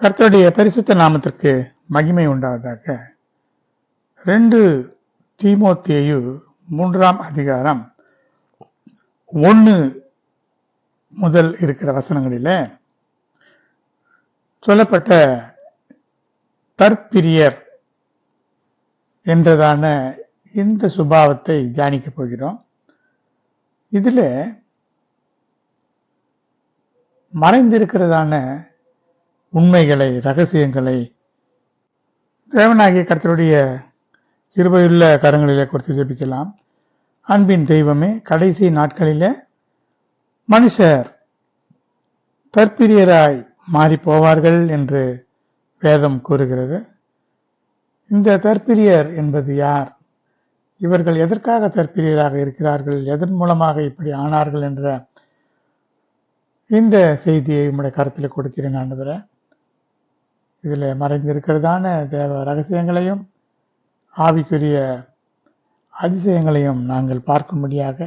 கர்த்தருடைய பரிசுத்த நாமத்திற்கு மகிமை உண்டாவதாக. 2 தீமோத்தேயு 3ஆம் அதிகாரம் 1 முதல் இருக்கிற வசனங்களிலே சொல்லப்பட்ட தற்பிரியர் என்றதான இந்த சுபாவத்தை தியானிக்க போகிறோம். இதுல மறைந்திருக்கிறதான உண்மைகளை, ரகசியங்களை தேவனாகிய கர்த்தருடைய கிருபையுள்ள கரங்களிலே கொடுத்து ஜெபிக்கலாம். அன்பின் தெய்வமே, கடைசி நாட்களிலே மனுஷர் தற்பிரியராய் மாறி போவார்கள் என்று வேதம் கூறுகிறது. இந்த தற்பிரியர் என்பது யார்? இவர்கள் எதற்காக தற்பிரியராக இருக்கிறார்கள்? எதன் மூலமாக இப்படி ஆனார்கள் என்ற இந்த செய்தியை உம்முடைய கருத்தில் கொடுக்கிறேன் ஆண்டவரே. இதில் மறைந்திருக்கிறதான தேவ ரகசியங்களையும் ஆவிக்குரிய அதிசயங்களையும் நாங்கள் பார்க்கும்படியாக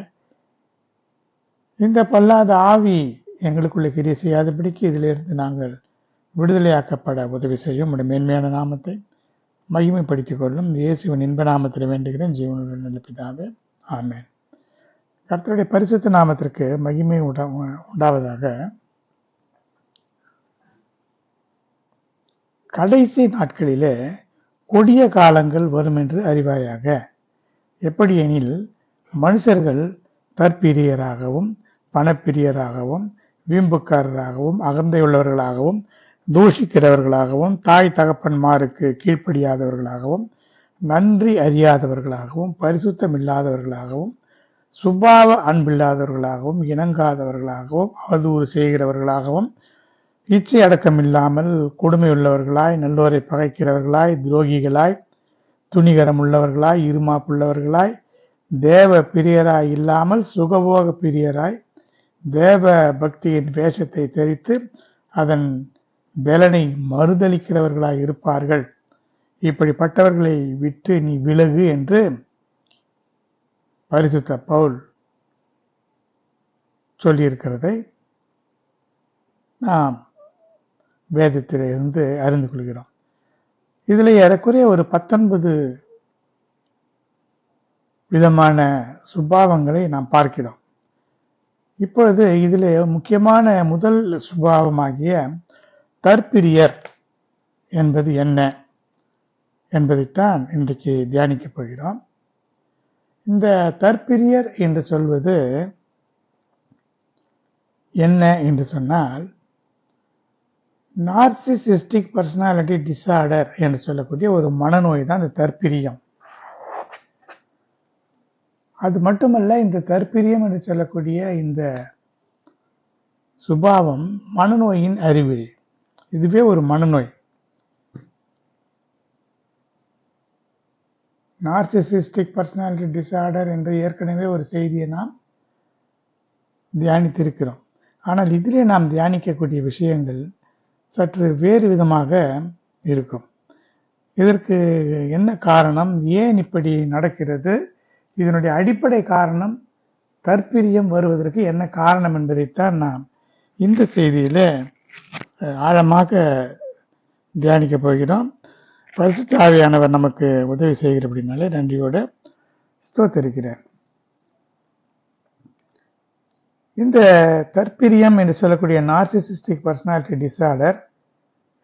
இந்த பொல்லாத ஆவி எங்களுக்குள்ள கிரியை செய்யாதபடிக்கு இதிலிருந்து நாங்கள் விடுதலையாக்கப்பட உதவி செய்யும். உடைய மேன்மையான நாமத்தை மகிமைப்படுத்திக் கொள்ளும் இயேசுவின் இன்ப நாமத்தில் வேண்டுகிறேன், ஜீவனுடன் நல்ல பிதாவே, ஆமென். கர்த்தருடைய பரிசுத்த நாமத்திற்கு மகிமை உண்டாவதாக. கடைசி நாட்களிலே கொடிய காலங்கள் வரும் என்று அறிவாயாக. எப்படி எனில், மனுஷர்கள் தற்பிரியராகவும் பணப்பிரியராகவும் வீம்புக்காரராகவும் அகந்தையுள்ளவர்களாகவும் தூஷிக்கிறவர்களாகவும் தாய் தகப்பன்மாருக்கு கீழ்ப்படியாதவர்களாகவும் நன்றி அறியாதவர்களாகவும் பரிசுத்தமில்லாதவர்களாகவும் சுபாவ அன்பில்லாதவர்களாகவும் இணங்காதவர்களாகவும் அவதூறு செய்கிறவர்களாகவும் இச்சை அடக்கமில்லாமல் கொடுமையுள்ளவர்களாய் நல்லோரை பகைக்கிறவர்களாய் துரோகிகளாய் துணிகரம் உள்ளவர்களாய் இருமாப்புள்ளவர்களாய் தேவ பிரியராய் இல்லாமல் சுகபோக பிரியராய் தேவ பக்தியின் வேஷத்தை தெரித்து அதன் பலனை மறுதளிக்கிறவர்களாய் இருப்பார்கள். இப்படிப்பட்டவர்களை விட்டு நீ விலகு என்று பரிசுத்த பவுல் சொல்லியிருக்கிறதை நாம் வேதத்திலிருந்து அறிந்து கொள்கிறோம். இதில் ஏறக்குறைய ஒரு 19 விதமான சுபாவங்களை நாம் பார்க்கிறோம். இப்பொழுது இதில் முக்கியமான முதல் சுபாவமாகிய தற்பிரியர் என்பது என்ன என்பதைத்தான் இன்றைக்கு தியானிக்கப் போகிறோம். இந்த தற்பிரியர் என்று சொல்வது என்ன என்று சொன்னால், நார்சிசிஸ்டிக் பர்சனாலிட்டி டிசார்டர் என்று சொல்லக்கூடிய ஒரு மனநோய் தான் இந்த தற்பிரியம். அது மட்டுமல்ல, இந்த தற்பிரியம் என்று சொல்லக்கூடிய இந்த சுபாவம் மனநோயின் அறிகுறி. இதுவே ஒரு மனநோய். நார்சிசிஸ்டிக் பர்சனாலிட்டி டிசார்டர் என்று ஏற்கனவே ஒரு செய்தியை நாம் தியானித்திருக்கிறோம். ஆனால் இதிலே நாம் தியானிக்கக்கூடிய விஷயங்கள் சற்று வேறு விதமாக இருக்கும். இதற்கு என்ன காரணம்? ஏன் இப்படி நடக்கிறது? இதனுடைய அடிப்படை காரணம், தற்பிரியம் வருவதற்கு என்ன காரணம் என்பதைத்தான் நாம் இந்த செய்தியில ஆழமாக தியானிக்க போகிறோம். பரிசுத்த ஆவியானவர் நமக்கு உதவி செய்கிறபடினாலே நன்றியோடு ஸ்தோத்திரிக்கிறேன். இந்த தற்பிரியம் என்று சொல்லக்கூடிய நார்சிசிஸ்டிக் பர்சனாலிட்டி டிசார்டர்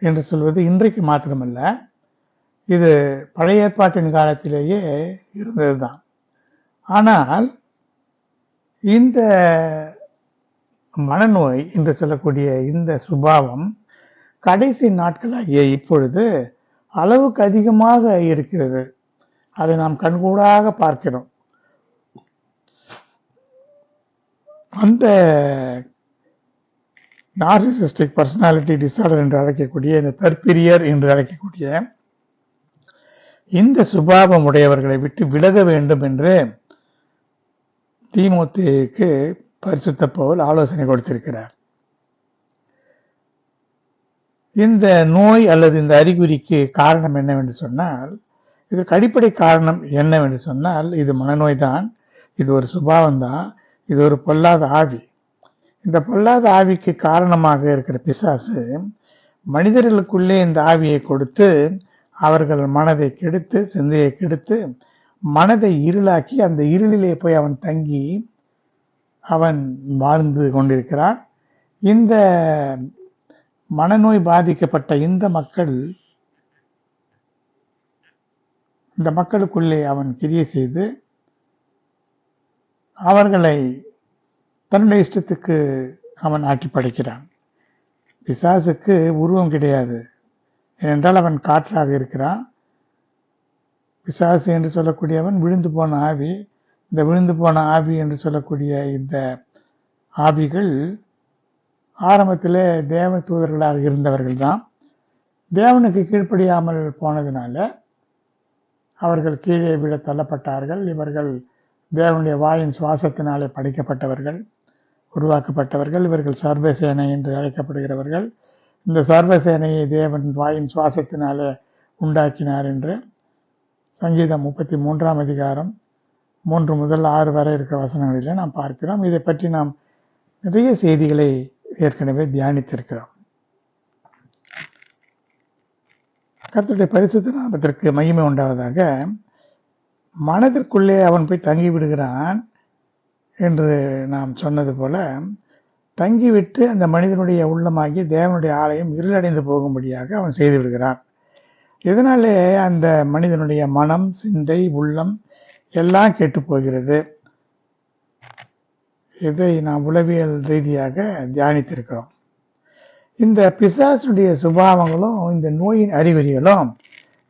என்று சொல்வது இன்றைக்கு மாத்திரமல்ல, இது பழைய ஏற்பாட்டின் காலத்திலேயே இருந்ததுதான். ஆனால் இந்த மனநோய் என்று சொல்லக்கூடிய இந்த சுபாவம் கடைசி நாட்களாகிய இப்பொழுது அளவுக்கு அதிகமாக இருக்கிறது. அதை நாம் கண்கூடாக பார்க்கிறோம். அந்த நார்சிசிஸ்டிக் பர்சனாலிட்டி டிசார்டர் என்று அழைக்கக்கூடிய, இந்த தற்பிரியர் என்று அழைக்கக்கூடிய இந்த சுபாவம் உடையவர்களை விட்டு விலக வேண்டும் என்று தீமோத்தேயுக்கு பரிசுத்த பவுல் ஆலோசனை கொடுத்திருக்கிறார். இந்த நோய் அல்லது இந்த அறிகுறிக்கு காரணம் என்னவென்று சொன்னால், இதற்கு அடிப்படை காரணம் என்னவென்று சொன்னால், இது மனநோய் தான், இது ஒரு சுபாவம் தான், இது ஒரு பொல்லாத ஆவி. இந்த பொல்லாத ஆவிக்கு காரணமாக இருக்கிற பிசாசு மனிதர்களுக்குள்ளே இந்த ஆவியை கொடுத்து அவர்கள் மனதை கெடுத்து, சிந்தையை கெடுத்து, மனதை இருளாக்கி அந்த இருளிலே போய் அவன் தங்கி அவன் வாழ்ந்து கொண்டிருக்கிறான். இந்த மனநோய் பாதிக்கப்பட்ட இந்த மக்களுக்குள்ளே அவன் கிரியை செய்து அவர்களை தன்னுடைய இஷ்டத்துக்கு அவன் ஆட்டி படைக்கிறான். பிசாசுக்கு உருவம் கிடையாது, ஏனென்றால் அவன் காற்றாக இருக்கிறான். பிசாசு என்று சொல்லக்கூடியவன் விழுந்து போன ஆவி. இந்த விழுந்து போன ஆவி என்று சொல்லக்கூடிய இந்த ஆவிகள் ஆரம்பத்திலே தேவ தூதர்களாக இருந்தவர்கள் தான். தேவனுக்கு கீழ்ப்படியாமல் போனதுனால அவர்கள் கீழே விழ தள்ளப்பட்டார்கள். இவர்கள் தேவனுடைய வாயின் சுவாசத்தினாலே படைக்கப்பட்டவர்கள், உருவாக்கப்பட்டவர்கள். இவர்கள் சர்வசேனை என்று அழைக்கப்படுகிறவர்கள். இந்த சர்வசேனையை தேவன் வாயின் சுவாசத்தினாலே உண்டாக்கினார் என்று சங்கீதம் 33ஆம் அதிகாரம் 3 முதல் 6 வரை இருக்கிற வசனங்களிலே நாம் பார்க்கிறோம். இதை பற்றி நாம் நிறைய செய்திகளை ஏற்கனவே தியானித்திருக்கிறோம். கர்த்தருடைய பரிசுத்த நாமத்திற்கு மகிமை உண்டாவதாக. மனதிற்குள்ளே அவன் போய் தங்கி விடுகிறான் என்று நாம் சொன்னது போல, தங்கிவிட்டு அந்த மனிதனுடைய உள்ளமாகி தேவனுடைய ஆலயம் இருளடைந்து போகும்படியாக அவன் செய்து விடுகிறான். இதனாலே அந்த மனிதனுடைய மனம், சிந்தை, உள்ளம் எல்லாம் கெட்டு போகிறது. இதை நாம் உளவியல் ரீதியாக தியானித்திருக்கிறோம். இந்த பிசாசுடைய சுபாவங்களும் இந்த நோயின் அறிகுறிகளும்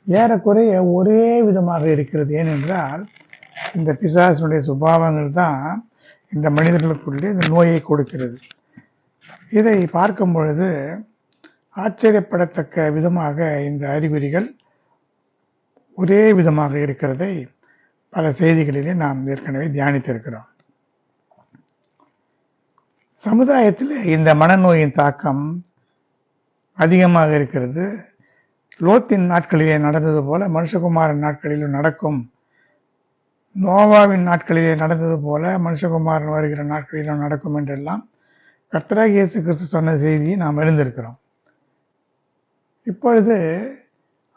ஏறக்குறைய ஒரே விதமாக இருக்கிறது. ஏனென்றால் இந்த பிசாசுடைய சுபாவங்கள் தான் இந்த மனிதர்களுக்குள்ளே இந்த நோயை கொடுக்கிறது. இதை பார்க்கும் பொழுது ஆச்சரியப்படத்தக்க விதமாக இந்த அறிகுறிகள் ஒரே விதமாக இருக்கிறதை பல செய்திகளிலே நாம் ஏற்கனவே தியானித்திருக்கிறோம். சமுதாயத்தில் இந்த மனநோயின் தாக்கம் அதிகமாக இருக்கிறது. லோத்தின் நாட்களிலே நடந்தது போல மனுஷகுமாரன் நாட்களிலும் நடக்கும். நோவாவின் நாட்களிலே நடந்தது போல மனுஷகுமாரன் வருகிற நாட்களிலும் நடக்கும் என்றெல்லாம் கர்த்தராகிய இயேசு கிறிஸ்து சொன்ன செய்தியை நாம் அறிந்திருக்கிறோம். இப்பொழுது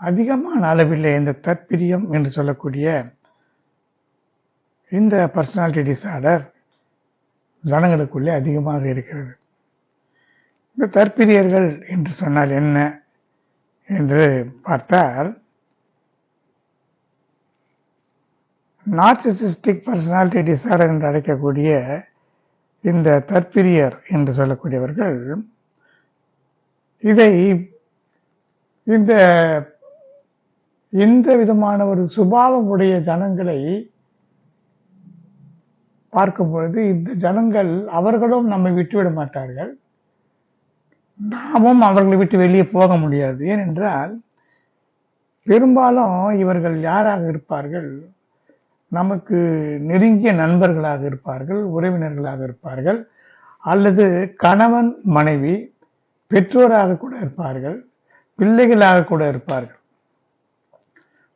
அதிகமான அளவில் இந்த தற்பிரியம் என்று சொல்லக்கூடிய இந்த பர்சனாலிட்டி டிசார்டர் ஜனங்களுக்குள்ளே அதிகமாக இருக்கிறது. இந்த தற்பிரியர்கள் என்று சொன்னால் என்ன என்று பார்த்தால், நார்சிசிஸ்டிக் பர்சனாலிட்டி டிசார்டர் என்று அழைக்கக்கூடிய இந்த தற்பிரியர் என்று சொல்லக்கூடியவர்கள் இதை இந்த விதமான ஒரு சுபாவம் உடைய ஜனங்களை பார்க்கும் பொழுது இந்த ஜனங்கள் அவர்களும் நம்மை விட்டுவிட மாட்டார்கள், நாமும் அவர்களை விட்டு வெளியே போக முடியாது. ஏனென்றால் பெரும்பாலும் இவர்கள் யாராக இருப்பார்கள்? நமக்கு நெருங்கிய நண்பர்களாக இருப்பார்கள், உறவினர்களாக இருப்பார்கள், அல்லது கணவன் மனைவி, பெற்றோராக கூட இருப்பார்கள், பிள்ளைகளாக கூட இருப்பார்கள்.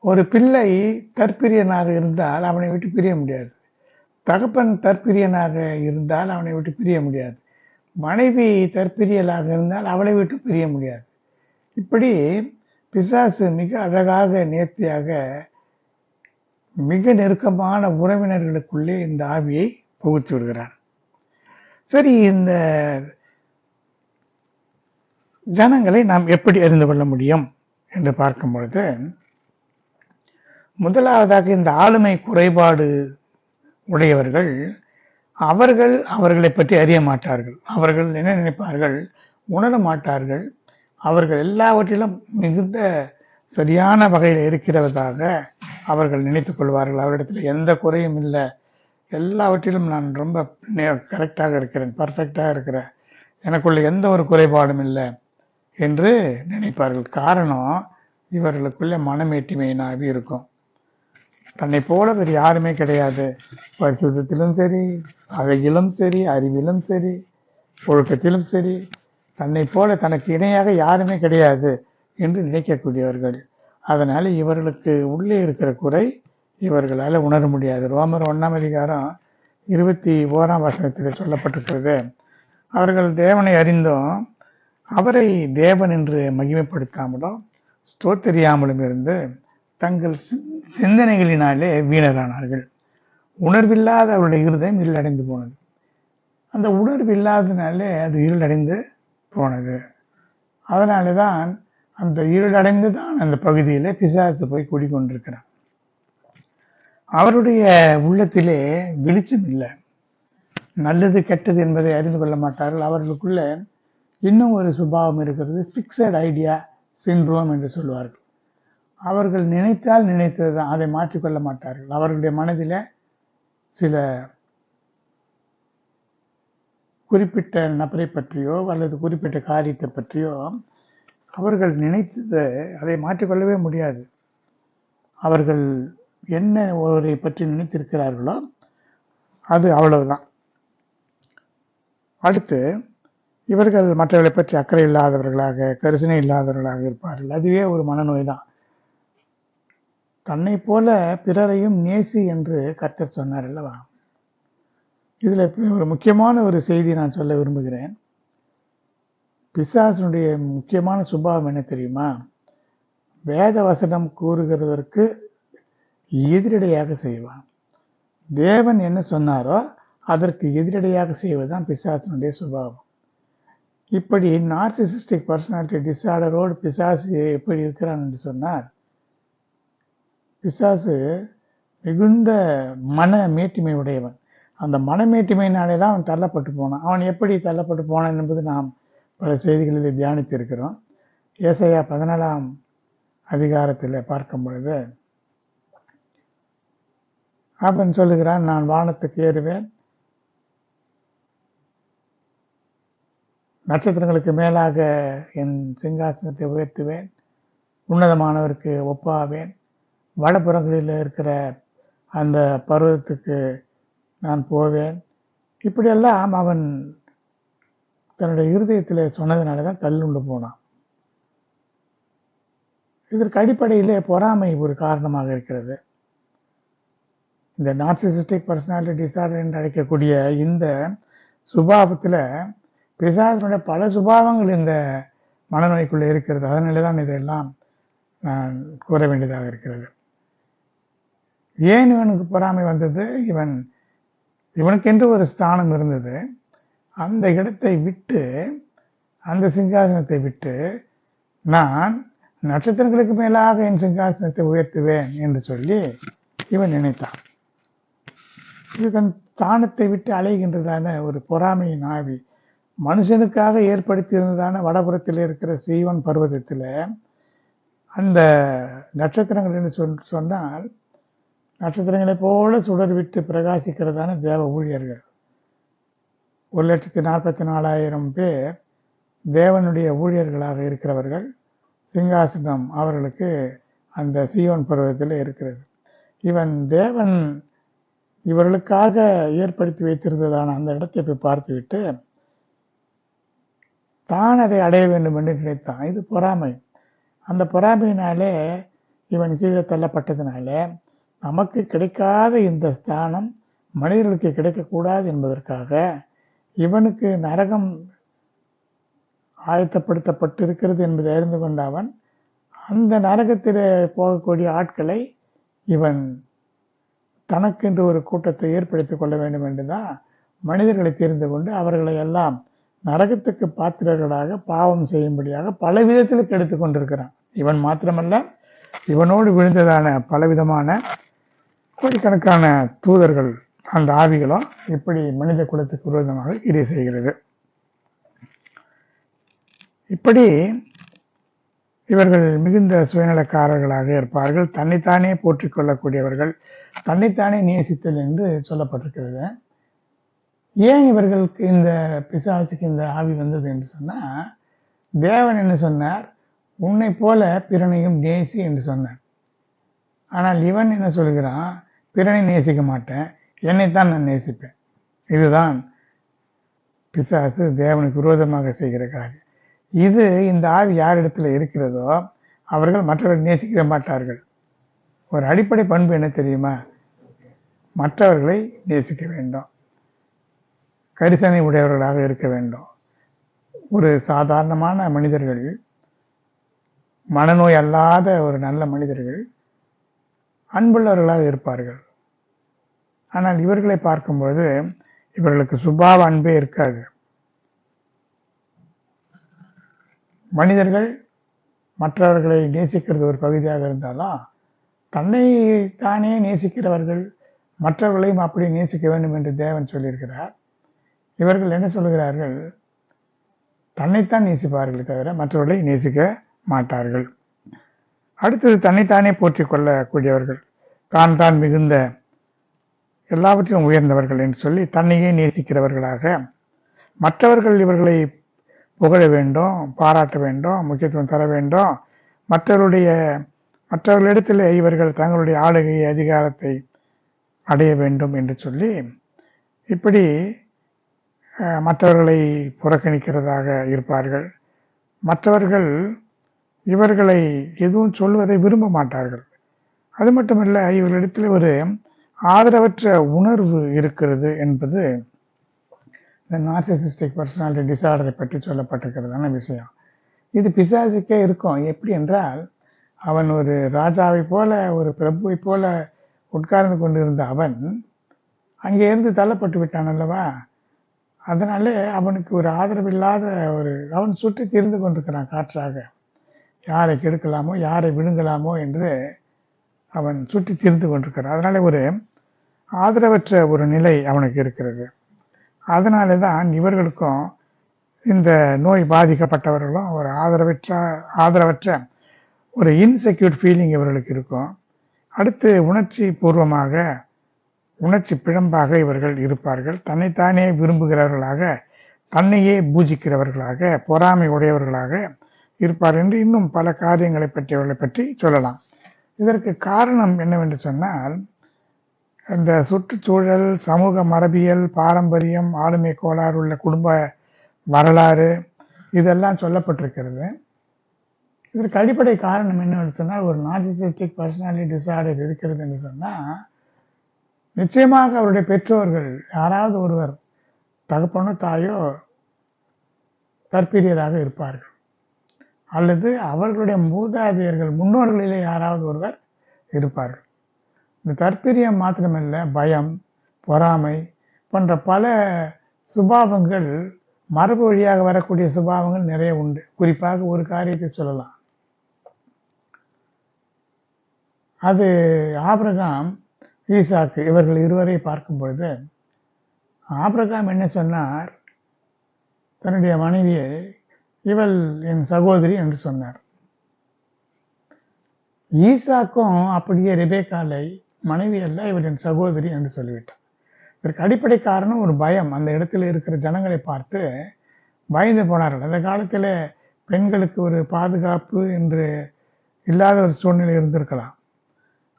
ஒரு பிள்ளை தற்பிரியனாக இருந்தால் அவனை விட்டு பிரிய முடியாது. தகப்பன் தற்பிரியனாக இருந்தால் அவனை விட்டு பிரிய முடியாது. மனைவி தற்பிரியலாக இருந்தால் அவளை விட்டு பிரிய முடியாது. இப்படி பிசாசு மிக அழகாக நேர்த்தியாக மிக நெருக்கமான உறவினர்களுக்குள்ளே இந்த ஆவியை புகுத்தி விடுகிறான். சரி, இந்த ஜனங்களை நாம் எப்படி அறிந்து கொள்ள முடியும் என்று பார்க்கும் பொழுது, முதலாவதாக இந்த ஆளுமை குறைபாடு உடையவர்கள் அவர்களை பற்றி அறிய மாட்டார்கள். அவர்கள் என்ன நினைப்பார்கள்? உணர மாட்டார்கள். அவர்கள் எல்லாவற்றிலும் மிகுந்த சரியான வகையில் இருக்கிறவதாக அவர்கள் நினைத்துக் கொள்வார்கள். அவரிடத்தில் எந்த குறையும் இல்லை, எல்லாவற்றிலும் நான் ரொம்ப கரெக்டாக இருக்கிறேன், பர்ஃபெக்டாக இருக்கிறேன், எனக்குள்ள எந்த ஒரு குறைபாடும் இல்லை என்று நினைப்பார்கள். காரணம், இவர்களுக்குள்ளே மனமேட்டிமையினாவே இருக்கும். தன்னை போல வேறு யாருமே கிடையாது. பரிசுத்தத்திலும் சரி, அழகிலும் சரி, அறிவிலும் சரி, ஒழுக்கத்திலும் சரி, தன்னை போல தனக்கு இணையாக யாருமே கிடையாது என்று நினைக்கக்கூடியவர்கள். அதனால இவர்களுக்கு உள்ளே இருக்கிற குறை இவர்களால் உணர முடியாது. ரோமர் 1ஆம் அதிகாரம் 21ஆம் வசனத்தில் சொல்லப்பட்டிருக்கிறது, அவர்கள் தேவனை அறிந்தும் அவரை தேவன் என்று மகிமைப்படுத்தாமலும் ஸ்தோத்தரியாமலும் இருந்து தங்கள் சிந்தனைகளினாலே வீணரானார்கள். உணர்வில்லாத அவருடைய இருதயம் இருளடைந்து போனது. அந்த உணர்வு இல்லாததுனாலே அது இருளடைந்து போனது. அதனால தான் அந்த இருளடைந்து தான் அந்த பகுதியிலே பிசாசு போய் குடிக்கொண்டிருக்கிறான். அவருடைய உள்ளத்திலே வெளிச்சம் இல்லை. நல்லது கெட்டது என்பதை அறிந்து கொள்ள மாட்டார்கள். அவர்களுக்குள்ள இன்னும் ஒரு சுபாவம் இருக்கிறது, பிக்சட் ஐடியா சிண்ட்ரோம் என்று சொல்வார்கள். அவர்கள் நினைத்தால் நினைத்தது தான், அதை மாற்றிக்கொள்ள மாட்டார்கள். அவர்களுடைய மனதில் சில குறிப்பிட்ட நபரை பற்றியோ அல்லது குறிப்பிட்ட காரியத்தை பற்றியோ அவர்கள் நினைத்ததை அதை மாற்றிக்கொள்ளவே முடியாது. அவர்கள் என்ன ஒருவரை பற்றி நினைத்திருக்கிறார்களோ அது அவ்வளவுதான். அடுத்து இவர்கள் மற்றவர்களை பற்றி அக்கறை இல்லாதவர்களாக, கரிசனை இல்லாதவர்களாக இருப்பார்கள். அதுவே ஒரு மனநோய் தான். தன்னை போல பிறரையும் நேசி என்று கர்த்தர் சொன்னார் அல்லவா? இதுல ஒரு முக்கியமான ஒரு செய்தி நான் சொல்ல விரும்புகிறேன். பிசாசனுடைய முக்கியமான சுபாவம் என்ன தெரியுமா? வேத வசனம் கூறுகிறதற்கு எதிரடையாக செய்வான். தேவன் என்ன சொன்னாரோ அதற்கு எதிரடையாக செய்வதுதான் பிசாசனுடைய சுபாவம். இப்படி நார்சிசிஸ்டிக் பர்சனாலிட்டி டிஸார்டரோடு பிசாசு எப்படி இருக்கிறான் என்று சொன்னார், பிசாசு மிகுந்த மன மேட்டிமை உடையவன். அந்த மனமேட்டிமையினாலே தான் அவன் தள்ளப்பட்டு போனான். அவன் எப்படி தள்ளப்பட்டு போனான் என்பது நாம் பல செய்திகளில் தியானித்து இருக்கிறோம். ஏசாயா 14ஆம் அதிகாரத்தில் பார்க்கும் பொழுது அவன் சொல்லுகிறான், நான் வானத்துக்கு ஏறுவேன், நட்சத்திரங்களுக்கு மேலாக என் சிங்காசனத்தை உயர்த்துவேன், உன்னதமானவருக்கு ஒப்பாவேன், வடபுறங்களில் இருக்கிற அந்த பர்வதத்துக்கு நான் போவேன். இப்படியெல்லாம் அவன் தன்னுடைய இருதயத்தில் சொன்னதுனால தான் தள்ளுண்டு போனான். இதற்கு அடிப்படையிலே பொறாமை ஒரு காரணமாக இருக்கிறது. இந்த நார்சிசிஸ்டிக் பர்சனாலிட்டி டிஸார்டர் என்று அழைக்கக்கூடிய இந்த சுபாவத்தில் பிசாசனுடைய பல சுபாவங்கள் இந்த மனநோய்க்குள்ளே இருக்கிறது. அதனால தான் இதெல்லாம் நான் கூற வேண்டியதாக இருக்கிறது. ஏன் இவனுக்கு பொறாமை வந்தது? இவனுக்கென்று ஒரு ஸ்தானம் இருந்தது. அந்த இடத்தை விட்டு, அந்த சிங்காசனத்தை விட்டு, நான் நட்சத்திரங்களுக்கு மேலாக என் சிங்காசனத்தை உயர்த்துவேன் என்று சொல்லி இவன் நினைத்தான். இது தன் ஸ்தானத்தை விட்டு அலைகின்றதான ஒரு பொறாமையின் ஆவி. மனுஷனுக்காக ஏற்படுத்தியிருந்ததான வடபுறத்தில் இருக்கிற சீவன் பர்வதத்தில் அந்த நட்சத்திரங்கள் என்று சொன்னால் நட்சத்திரங்களைப் போல சுடர் விட்டு பிரகாசிக்கிறதான தேவ ஊழியர்கள். 1,44,000 பேர் தேவனுடைய ஊழியர்களாக இருக்கிறவர்கள். சிங்காசனம் அவர்களுக்கு அந்த சீயோன் பர்வதத்தில் இருக்கிறது. தேவன் இவர்களுக்காக ஏற்படுத்தி வைத்திருந்ததான அந்த இடத்தை போய் பார்த்துவிட்டு தான் அதை அடைய வேண்டும் என்று நினைத்தான். இது பொறாமை. அந்த பொறாமையினாலே இவன் கீழே தள்ளப்பட்டதினால நமக்கு கிடைக்காத இந்த ஸ்தானம் மனிதர்களுக்கு கிடைக்கக்கூடாது என்பதற்காக இவனுக்கு நரகம் ஆயத்தப்படுத்தப்பட்டு இருக்கிறது என்பதை அறிந்து கொண்ட அவன் அந்த நரகத்தில் போகக்கூடிய ஆட்களை இவன் தனக்கென்று ஒரு கூட்டத்தை ஏற்படுத்திக் கொள்ள வேண்டும் என்றுதான் மனிதர்களை தெரிந்து கொண்டு அவர்களை எல்லாம் நரகத்துக்கு பாத்திரர்களாக பாவம் செய்யும்படியாக பல விதத்தில் கெடுத்துக் கொண்டிருக்கிறான். இவன் மாத்திரமல்ல, இவனோடு விழுந்ததான பலவிதமான கோடிக்கணக்கான தூதர்கள், அந்த ஆவிகளும் இப்படி மனித குலத்துக்கு விரோதமாக கிரியை செய்கிறது. இப்படி இவர்கள் மிகுந்த சுயநலக்காரர்களாக இருப்பார்கள். தன்னைத்தானே போற்றிக் கொள்ளக்கூடியவர்கள், தன்னைத்தானே நேசித்தல் என்று சொல்லப்பட்டிருக்கிறது. ஏன் இவர்களுக்கு இந்த பிசாசுக்கு இந்த ஆவி வந்தது என்று சொன்னா, தேவன் என்ன சொன்னார்? உன்னை போல பிறனையும் நேசி என்று சொன்னார். ஆனால் இவன் என்ன சொல்கிறான்? பிறனை நேசிக்க மாட்டேன், என்னைத்தான் நான் நேசிப்பேன். இதுதான் பிசாசு தேவனுக்கு விரோதமாக செய்கிற காரியம். இந்த ஆவி யாரிடத்துல இருக்கிறதோ அவர்கள் மற்றவர்கள் நேசிக்க மாட்டார்கள். ஒரு அடிப்படை பண்பு என்ன தெரியுமா? மற்றவர்களை நேசிக்க வேண்டும், கரிசனை உடையவர்களாக இருக்க வேண்டும். ஒரு சாதாரணமான மனிதர்கள், மனநோய் அல்லாத ஒரு நல்ல மனிதர்கள் அன்புள்ளவர்களாக இருப்பார்கள். ஆனால் இவர்களை பார்க்கும்போது இவர்களுக்கு சுபாவ அன்பே இருக்காது. மனிதர்கள் மற்றவர்களை நேசிக்கிறது ஒரு பகுதியாக இருந்தாலும், தன்னை தானே நேசிக்கிறவர்கள் மற்றவர்களையும் அப்படி நேசிக்க வேண்டும் என்று தேவன் சொல்லியிருக்கிறார். இவர்கள் என்ன சொல்கிறார்கள்? தன்னைத்தான் நேசிப்பார்களே தவிர மற்றவர்களை நேசிக்க மாட்டார்கள். அடுத்தது தன்னைத்தானே போற்றிக் கொள்ளக்கூடியவர்கள், தான் தான் மிகுந்த எல்லாவற்றிலும் உயர்ந்தவர்கள் என்று சொல்லி தன்னையே நேசிக்கிறவர்களாக, மற்றவர்கள் இவர்களை புகழ வேண்டும், பாராட்ட வேண்டும், முக்கியத்துவம் தர வேண்டும், மற்றவர்களிடத்தில் இவர்கள் தங்களுடைய ஆளுகை அதிகாரத்தை அடைய வேண்டும் என்று சொல்லி இப்படி மற்றவர்களை புறக்கணிக்கிறதாக இருப்பார்கள். மற்றவர்கள் இவர்களை எதுவும் சொல்வதை விரும்ப மாட்டார்கள். அது மட்டுமல்ல, இவர்களிடத்தில் ஒரு ஆதரவற்ற உணர்வு இருக்கிறது என்பது இந்த நார்சிசிஸ்டிக் பர்சனாலிட்டி டிசார்டரை பற்றி சொல்லப்பட்டிருக்கிறதான விஷயம். இது பிசாசுக்கே இருக்கும். எப்படி என்றால், அவன் ஒரு ராஜாவை போல, ஒரு பிரபுவை போல உட்கார்ந்து கொண்டிருந்த அவன் அங்கே இருந்து தள்ளப்பட்டு விட்டான் அல்லவா? அதனாலே அவனுக்கு ஒரு ஆதரவில்லாத அவன் சுற்றி திரிந்து கொண்டிருக்கிறான் காற்றாக. யாரை கெடுக்கலாமோ, யாரை விழுங்கலாமோ என்று அவன் சுற்றி திரிந்து கொண்டிருக்கிறான். அதனால ஒரு ஆதரவற்ற ஒரு நிலை அவனுக்கு இருக்கிறது. அதனால தான் இவர்களுக்கும், இந்த நோய் பாதிக்கப்பட்டவர்களும் ஒரு ஆதரவற்ற ஒரு இன்செக்யூர் ஃபீலிங் இவர்களுக்கு இருக்கும். அடுத்து உணர்ச்சி பூர்வமாக, உணர்ச்சி பிழம்பாக இவர்கள் இருப்பார்கள். தன்னைத்தானே விரும்புகிறவர்களாக, தன்னையே பூஜிக்கிறவர்களாக, பொறாமை உடையவர்களாக இருப்பார் என்று இன்னும் பல காரியங்களை பற்றியவர்களை பற்றி சொல்லலாம். இதற்கு காரணம் என்னவென்று சொன்னால், இந்த சுற்றுச்சூழல், சமூக மரபியல், பாரம்பரியம், ஆளுமை கோளாறு உள்ள குடும்ப வரலாறு இதெல்லாம் சொல்லப்பட்டிருக்கிறது. இதற்கு அடிப்படை காரணம் என்னவென்று சொன்னால், ஒரு நார்சிசிஸ்டிக் பர்சனாலிட்டி டிசார்டர் இருக்கிறது என்று சொன்னால், நிச்சயமாக அவருடைய பெற்றோர்கள் யாராவது ஒருவர், தகப்பனோ தாயோ தற்பிரியராக இருப்பார்கள், அல்லது அவர்களுடைய மூதாதையர்கள், முன்னோர்களிலே யாராவது ஒருவர் இருப்பார்கள். இந்த தற்பிரியம் மாத்திரமல்ல, பயம், பொறாமை போன்ற பல சுபாவங்கள், மரபு வழியாக வரக்கூடிய சுபாவங்கள் நிறைய உண்டு. குறிப்பாக ஒரு காரியத்தை சொல்லலாம். அது ஆபிரகாம், ஈசாக்கு இவர்கள் இருவரை பார்க்கும் பொழுது, ஆபிரகாம் என்ன சொன்னார்? தன்னுடைய மனைவியை இவள் என் சகோதரி என்று சொன்னார். ஈசாக்கும் அப்படியே ரெபேக்காலை மனைவி அல்ல, இவள் என் சகோதரி என்று சொல்லிவிட்டார். இதற்கு அடிப்படை காரணம் ஒரு பயம். அந்த இடத்துல இருக்கிற ஜனங்களை பார்த்து பயந்து போனார்கள். அந்த காலத்தில் பெண்களுக்கு ஒரு பாதுகாப்பு என்று இல்லாத ஒரு சூழ்நிலை இருந்திருக்கலாம்.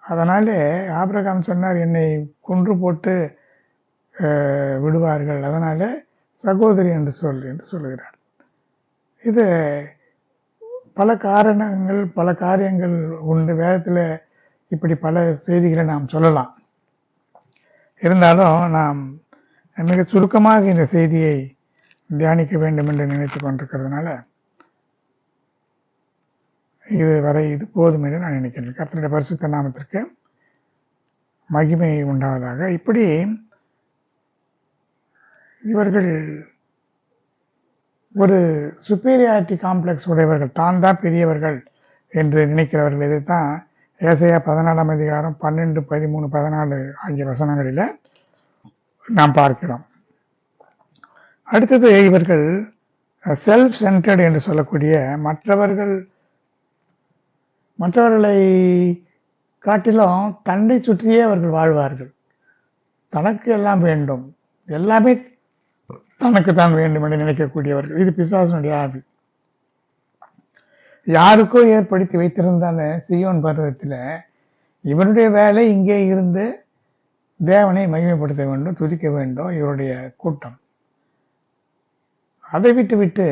அதனாலே ஆபிரகாம் சொன்னார், என்னை கொன்று போட்டு விடுவார்கள், அதனால சகோதரி என்று சொல்லுகிறார். இது பல காரணங்கள், பல காரியங்கள் உண்டு. வேதத்தில் இப்படி பல செய்திகளை நாம் சொல்லலாம். இருந்தாலும் நாம் மிக சுருக்கமாக இந்த செய்தியை தியானிக்க வேண்டும் என்று நினைத்து கொண்டிருக்கிறதுனால இது போதும் என்று நான் நினைக்கிறேன். கர்த்தருடைய பரிசுத்த நாமத்திற்கு மகிமை உண்டாவதாக. இப்படி இவர்கள் ஒரு சுப்பீரியாரிட்டி காம்ப்ளெக்ஸ் உடையவர்கள், தான் தான் பெரியவர்கள் என்று நினைக்கிறவர்கள். இதைத்தான் ஏசாயா 14 அதிகாரம் 12, 13, 14 ஆகிய வசனங்களில் நாம் பார்க்கிறோம். அடுத்தது, இவர்கள் செல்ஃப் சென்டர்டு என்று சொல்லக்கூடிய மற்றவர்களை காட்டிலும் தன்னை சுற்றியே அவர்கள் வாழ்வார்கள். தனக்கு எல்லாம் வேண்டும், எல்லாமே தனக்கு தான் வேண்டும் என்று நினைக்கக்கூடியவர்கள். இது பிசாசனுடைய ஆவி. யாருக்கோ ஏற்படுத்தி வைத்திருந்தான சீயோன் பர்வதத்தில் இவனுடைய வேலை இங்கே இருந்து தேவனை மகிமைப்படுத்த வேண்டும், துதிக்க வேண்டும் இவருடைய கூட்டம். அதை விட்டு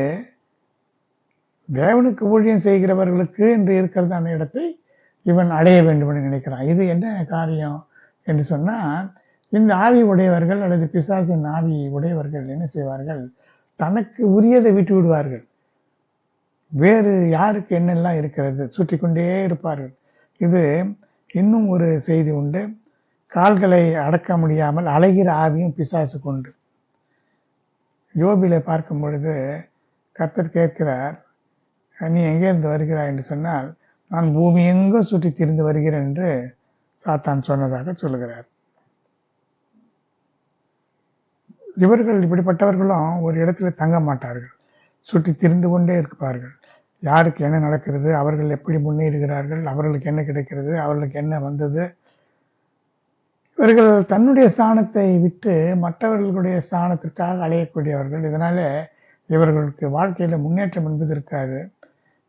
தேவனுக்கு ஊழியம் செய்கிறவர்களுக்கு என்று இருக்கிறதான இடத்தை இவன் அடைய வேண்டும் என்று நினைக்கிறான். இது என்ன காரியம் என்று சொன்னால், இந்த ஆவி உடையவர்கள் அல்லது பிசாசின் ஆவி உடையவர்கள் என்ன செய்வார்கள்? தனக்கு உரியதை விட்டு விடுவார்கள். வேறு யாருக்கு என்னெல்லாம் இருக்கிறது சுற்றி கொண்டே இருப்பார்கள். இது இன்னும் ஒரு செய்தி உண்டு. கால்களை அடக்க முடியாமல் அலைகிற ஆவியும் பிசாசு கொண்டு. யோபில பார்க்கும் பொழுது கர்த்தர் கேட்கிறார், நீ எங்கேருந்து வருகிறாய் என்று சொன்னால், நான் பூமி எங்கும் சுற்றி திரிந்து வருகிறேன் என்று சாத்தான் சொன்னதாக சொல்லுகிறார். இவர்கள் இப்படிப்பட்டவர்களும் ஒரு இடத்துல தங்க மாட்டார்கள், சுற்றி திரிந்து கொண்டே இருப்பார்கள். யாருக்கு என்ன நடக்கிறது, அவர்கள் எப்படி முன்னேறுகிறார்கள், அவர்களுக்கு என்ன கிடைக்கிறது, அவர்களுக்கு என்ன வந்தது. இவர்கள் தன்னுடைய ஸ்தானத்தை விட்டு மற்றவர்களுடைய ஸ்தானத்திற்காக அலையக்கூடியவர்கள். இதனால இவர்களுக்கு வாழ்க்கையில முன்னேற்றம் என்பது இருக்காது.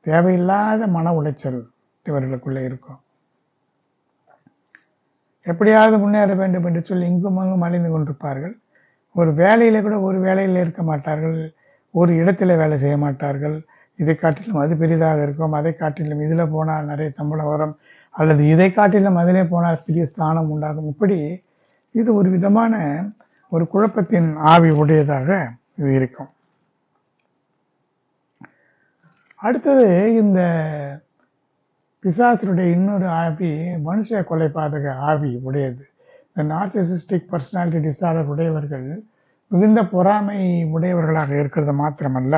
தேவையில்லாத மன உளைச்சல் இவர்களுக்குள்ள இருக்கும். எப்படியாவது முன்னேற வேண்டும் என்று சொல்லி இங்கும் அங்கும் அலைந்து கொண்டிருப்பார்கள். ஒரு வேலையில கூட ஒரு வேலையில இருக்க மாட்டார்கள், ஒரு இடத்துல வேலை செய்ய மாட்டார்கள். இதை காட்டிலும் அது பெரிதாக இருக்கும், அதை காட்டிலும் இதுல போனால் நிறைய சம்பளம் வரும், அல்லது இதை காட்டிலும் அதிலே போனால் பெரிய ஸ்தானம் உண்டாகும். இப்படி இது ஒரு விதமான ஒரு குழப்பத்தின் ஆவி உடையதாக இது இருக்கும். அடுத்தது இந்த பிசாசனுடைய இன்னொரு ஆவி மனுஷ கொலைபாதக ஆவி உடையது. இந்த நார்சிசிஸ்டிக் பர்சனாலிட்டி டிசார்டர் உடையவர்கள் மிகுந்த பொறாமை உடையவர்களாக இருக்கிறது மாத்திரமல்ல,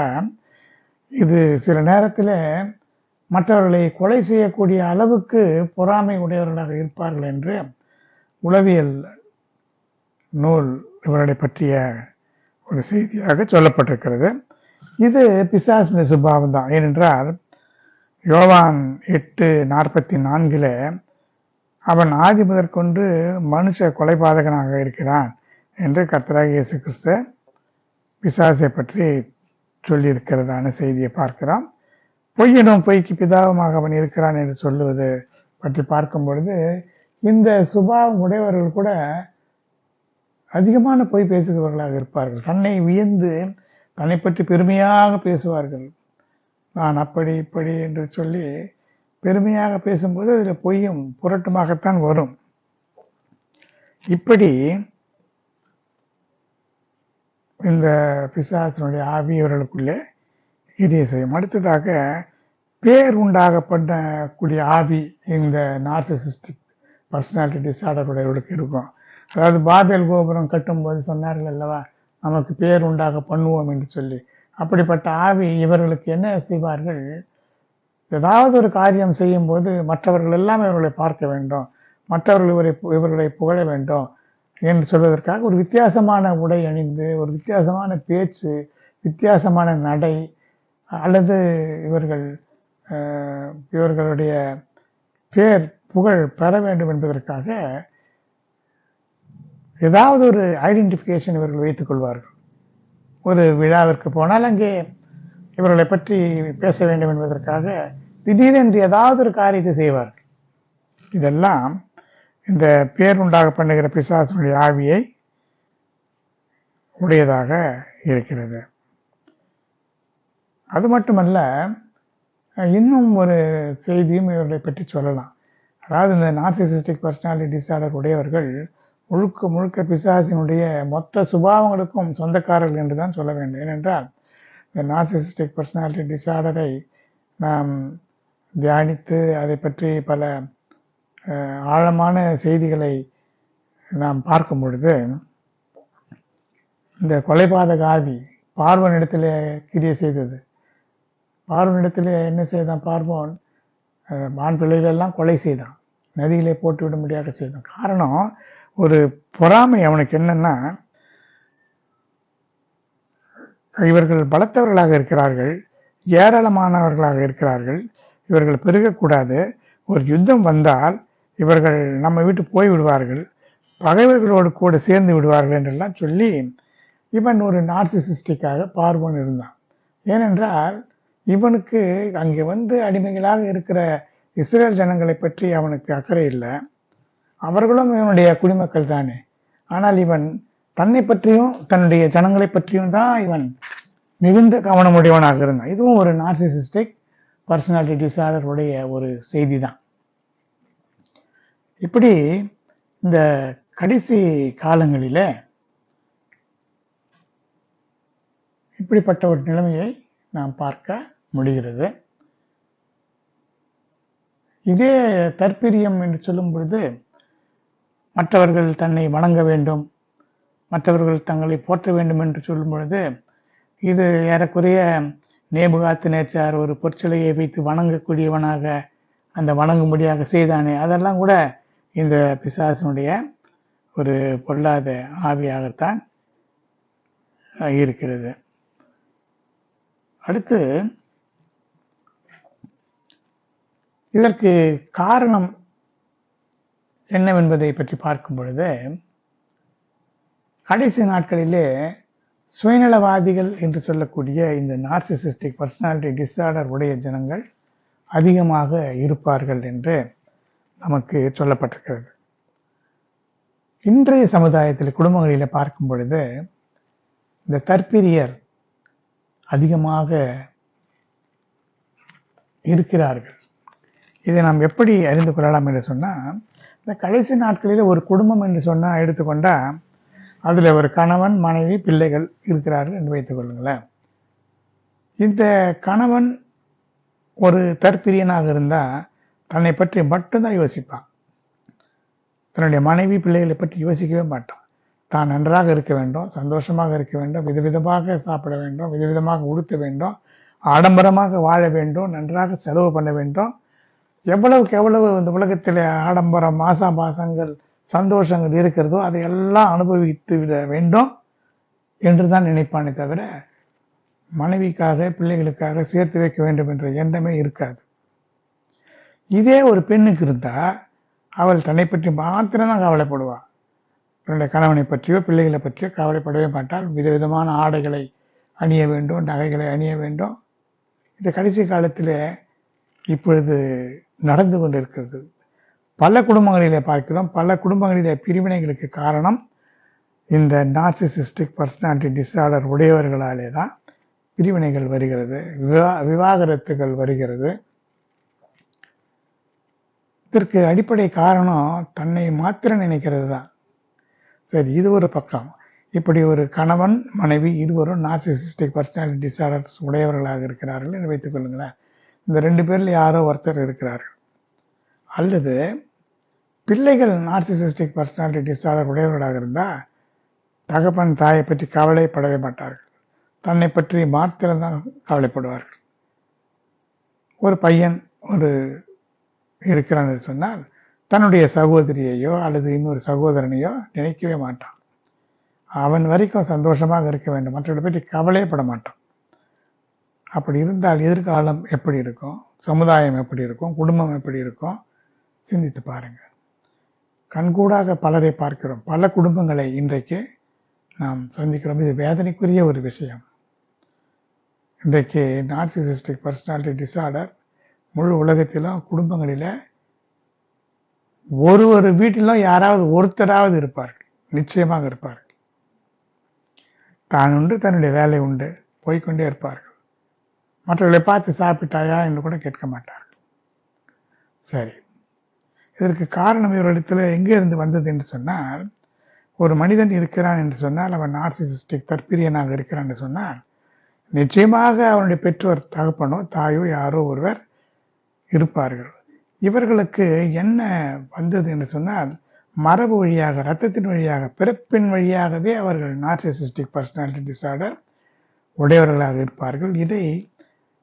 இது சில நேரத்தில் மற்றவர்களை கொலை செய்யக்கூடிய அளவுக்கு பொறாமை உடையவர்களாக இருப்பார்கள் என்று உளவியல் நூல் இவர்களை பற்றிய ஒரு செய்தியாக சொல்லப்பட்டிருக்கிறது. இது பிசாசுடைய சுபாவம் தான். ஏனென்றால் யோவான் 8:44 அவன் ஆதி முதற்கொண்டு மனுஷ கொலைபாதகனாக இருக்கிறான் என்று கர்த்தராகிய இயேசு கிறிஸ்து பிசாசை பற்றி சொல்லியிருக்கிறதான செய்தியை பார்க்கிறோம். பொய்யனும் பொய்க்கு பிதாவுமாக அவன் இருக்கிறான் என்று சொல்லுவது பற்றி பார்க்கும் பொழுது, இந்த சுபாவம் உடையவர்கள் கூட அதிகமான பொய் பேசுகிறவர்களாக இருப்பார்கள். தன்னை வியந்து தன்னை பற்றி பெருமையாக பேசுவார்கள். நான் அப்படி இப்படி என்று சொல்லி பெருமையாக பேசும்போது அதில் பொய்யும் புரட்டுமாகத்தான் வரும். இப்படி இந்த பிசாசனுடைய ஆவி இவர்களுக்குள்ளே கிரியை செய்யும். அடுத்ததாக பேர் உண்டாகப்படக்கூடிய ஆவி இந்த நார்சிசிஸ்டிக் பர்சனாலிட்டி டிசார்டர் உடையவர்களுக்கு இருக்கும். அதாவது பாபேல் கோபுரம் கட்டும்போது சொன்னார்கள் அல்லவா, நமக்கு பேர் உண்டாக பண்ணுவோம் என்று சொல்லி. அப்படிப்பட்ட ஆவி இவர்களுக்கு என்ன செய்வார்கள், ஏதாவது ஒரு காரியம் செய்யும் போது மற்றவர்கள் எல்லாம் இவர்களை பார்க்க வேண்டும், மற்றவர்கள் இவர்களை புகழ வேண்டும் என்று சொல்வதற்காக ஒரு வித்தியாசமான உடை அணிந்து, ஒரு வித்தியாசமான பேச்சு, வித்தியாசமான நடை, அல்லது இவர்களுடைய பேர் புகழ் பெற வேண்டும் என்பதற்காக ஏதாவது ஒரு ஐடென்டிஃபிகேஷன் இவர்கள் வைத்துக் கொள்வார்கள். ஒரு விழாவிற்கு போனால் அங்கே இவர்களை பற்றி பேச வேண்டும் என்பதற்காக திடீரென்று ஏதாவது ஒரு காரியத்தை செய்வார்கள். இதெல்லாம் இந்த பேர் உண்டாக பண்ணுகிற பிசாசுடைய ஆவியை உடையதாக இருக்கிறது. அது மட்டுமல்ல, இன்னும் ஒரு செய்தியும் இவர்களை பற்றி சொல்லலாம். அதாவது இந்த நார்சிசிஸ்டிக் பர்சனாலிட்டி டிசார்டர் உடையவர்கள் முழுக்க முழுக்க பிசாசினுடைய மொத்த சுபாவங்களுக்கும் சொந்தக்காரர்கள் என்று தான் சொல்ல வேண்டும். ஏனென்றால் இந்த நார்சிசிஸ்டிக் பர்சனாலிட்டி டிசார்டரை நாம் தியானித்து அதை பற்றி பல ஆழமான செய்திகளை நாம் பார்க்கும் பொழுது, இந்த கொலைபாதக ஆவி பார்வோனிடத்தில் கிரியை செய்தது. பார்வோனிடத்தில் என்ன செய்தான், பார்வோன் ஆண் பிள்ளைகளெல்லாம் கொலை செய்தான், நதியிலே போட்டு விட முடியாத செய்தான். காரணம் ஒரு பொறாமை அவனுக்கு. என்னன்னா, இவர்கள் பலத்தவர்களாக இருக்கிறார்கள், ஏராளமானவர்களாக இருக்கிறார்கள், இவர்கள் பெருகக்கூடாது, ஒரு யுத்தம் வந்தால் இவர்கள் நம்ம வீட்டு போய் விடுவார்கள், பகைவர்களோடு கூட சேர்ந்து விடுவார்கள் என்றெல்லாம் சொல்லி இவன் ஒரு நார்சிசிஸ்டிக்காக பார்வோன் இருந்தான். ஏனென்றால் இவனுக்கு அங்கே வந்து அடிமைகளாக இருக்கிற இஸ்ரேல் ஜனங்களை பற்றி அவனுக்கு அக்கறை இல்லை, அவர்களும் இவனுடைய குடிமக்கள் தானே. ஆனால் இவன் தன்னை பற்றியும் தன்னுடைய ஜனங்களை பற்றியும் தான் இவன் மிகுந்த கவனமுடையவனாக இருந்தான். இதுவும் ஒரு நார்சிசிஸ்டிக் பர்சனாலிட்டி டிசார்டர் உடைய ஒரு செய்தி தான். இப்படி இந்த கடைசி காலங்களில இப்படிப்பட்ட ஒரு நிலைமையை நாம் பார்க்க முடிகிறது. இதே தற்பிரியம் என்று சொல்லும் பொழுது மற்றவர்கள் தன்னை வணங்க வேண்டும், மற்றவர்கள் தங்களை போற்ற வேண்டும் என்று சொல்லும் பொழுது இது ஏறக்குறைய நேபுகாத்து நேச்சார் ஒரு பொற்சிலையை வைத்து வணங்கக்கூடியவனாக அந்த வணங்கும்படியாக செய்தானே, அதெல்லாம் கூட இந்த பிசாசினுடைய ஒரு பொல்லாத ஆவியாகத்தான் இருக்கிறது. அடுத்து இதற்கு காரணம் என்னவென்பதை பற்றி பார்க்கும் பொழுது, கடைசி நாட்களிலே சுயநலவாதிகள் என்று சொல்லக்கூடிய இந்த நார்சிசிஸ்டிக் பர்சனாலிட்டி டிஸார்டர் உடைய ஜனங்கள் அதிகமாக இருப்பார்கள் என்று நமக்கு சொல்லப்பட்டிருக்கிறது. இன்றைய சமுதாயத்தில் குடும்பங்களில் பார்க்கும் பொழுது இந்த தற்பிரியர் அதிகமாக இருக்கிறார்கள். இதை நாம் எப்படி அறிந்து கொள்ளலாம் என்று சொன்னால், இந்த கடைசி நாட்களில் ஒரு குடும்பம் என்று சொன்னால் எடுத்துக்கொண்டா அதில் ஒரு கணவன் மனைவி பிள்ளைகள் இருக்கிறார்கள் என்று வைத்துக் கொள்ளுங்களேன். இந்த கணவன் ஒரு தற்பிரியனாக இருந்தால் தன்னை பற்றி மட்டும்தான் யோசிப்பான். தன்னுடைய மனைவி பிள்ளைகளை பற்றி யோசிக்கவே மாட்டான். தான் நன்றாக இருக்க வேண்டும், சந்தோஷமாக இருக்க வேண்டும், விதவிதமாக சாப்பிட வேண்டும், விதவிதமாக உடுத்த வேண்டும், ஆடம்பரமாக வாழ வேண்டும், நன்றாக செலவு பண்ண வேண்டும். எவ்வளவுக்கு எவ்வளவு இந்த உலகத்தில் ஆடம்பரம், மாசாபாசங்கள், சந்தோஷங்கள் இருக்கிறதோ அதையெல்லாம் அனுபவித்து விட வேண்டும் என்று தான் நினைப்பானே தவிர மனைவிக்காக பிள்ளைகளுக்காக சேர்த்து வைக்க வேண்டும் என்ற எண்ணமே இருக்காது. இதே ஒரு பெண்ணுக்கு இருந்தா அவள் தன்னை பற்றி மாத்திரம்தான் கவலைப்படுவாள். தன்னுடைய கணவனை பற்றியோ பிள்ளைகளை பற்றியோ கவலைப்படவே மாட்டாள். விதவிதமான ஆடைகளை அணிய வேண்டும், நகைகளை அணிய வேண்டும். இந்த கடைசி காலத்தில் இப்பொழுது நடந்து கொண்டிருக்கிறது. பல குடும்பங்களிலே பார்க்கிறோம். பல குடும்பங்களிலே பிரிவினைகளுக்கு காரணம் இந்த நார்சிசிஸ்டிக் பர்சனாலிட்டி டிஸார்டர் உடையவர்களாலே தான் பிரிவினைகள் வருகிறது, விவாகரத்துகள் வருகிறது. இதற்கு அடிப்படை காரணம் தன்னை மாத்திரம் நினைக்கிறது தான். சரி, இது ஒரு பக்கம். இப்படி ஒரு கணவன் மனைவி இருவரும் நார்சிசிஸ்டிக் பர்சனாலிட்டி டிஸார்டர்ஸ் உடையவர்களாக இருக்கிறார்கள் என்று வைத்துக் கொள்ளுங்களேன். இந்த 2 பேர்ல யாரோ ஒருத்தர் இருக்கிறார்கள். அல்லது பிள்ளைகள் நார்சிசிஸ்டிக் பர்சனாலிட்டி டிஸார்டர் உடையவர்களாக இருந்தால் தகப்பன் தாயை பற்றி கவலைப்படவே மாட்டார்கள். தன்னை பற்றி மாத்திரம்தான் கவலைப்படுவார்கள். ஒரு பையன் ஒரு இருக்கிறான் என்று சொன்னால் தன்னுடைய சகோதரியையோ அல்லது இன்னொரு சகோதரனையோ நினைக்கவே மாட்டான். அவன் வரைக்கும் சந்தோஷமாக இருக்க வேண்டும், மற்றவர்களை பற்றி கவலைப்பட மாட்டான். அப்படி இருந்தால் எதிர்காலம் எப்படி இருக்கும், சமுதாயம் எப்படி இருக்கும், குடும்பம் எப்படி இருக்கும், சிந்தித்து பாருங்க. கண்கூடாக பலரை பார்க்கிறோம். பல குடும்பங்களை இன்றைக்கு நாம் சந்திக்கிறோம். இது வேதனைக்குரிய ஒரு விஷயம். இன்றைக்கு நார்சிசிஸ்டிக் பர்சனாலிட்டி டிஸார்டர் முழு உலகத்திலும் குடும்பங்களில் ஒரு வீட்டிலும் யாராவது ஒருத்தராவது இருப்பார்கள், நிச்சயமாக இருப்பார்கள். தான் உண்டு, தன்னுடைய வேலை உண்டு, போய்கொண்டே இருப்பார்கள். மற்றவர்களை பார்த்து சாப்பிட்டாயா என்று கூட கேட்க மாட்டார்கள். சரி, இதற்கு காரணம் இவரிடத்துல எங்கே இருந்து வந்தது என்று சொன்னால், ஒரு மனிதன் இருக்கிறான் என்று சொன்னால், அவன் நார்சிசிஸ்டிக் தற்பிரியனாக இருக்கிறான் என்று சொன்னால் நிச்சயமாக அவனுடைய பெற்றோர் தகப்பனோ தாயோ யாரோ ஒருவர் இருப்பார்கள். இவர்களுக்கு என்ன வந்தது என்று சொன்னால், மரபு வழியாக, இரத்தத்தின் வழியாக, பிறப்பின் வழியாகவே அவர்கள் நார்சிசிஸ்டிக் பர்சனாலிட்டி டிஸார்டர் உடையவர்களாக இருப்பார்கள். இதை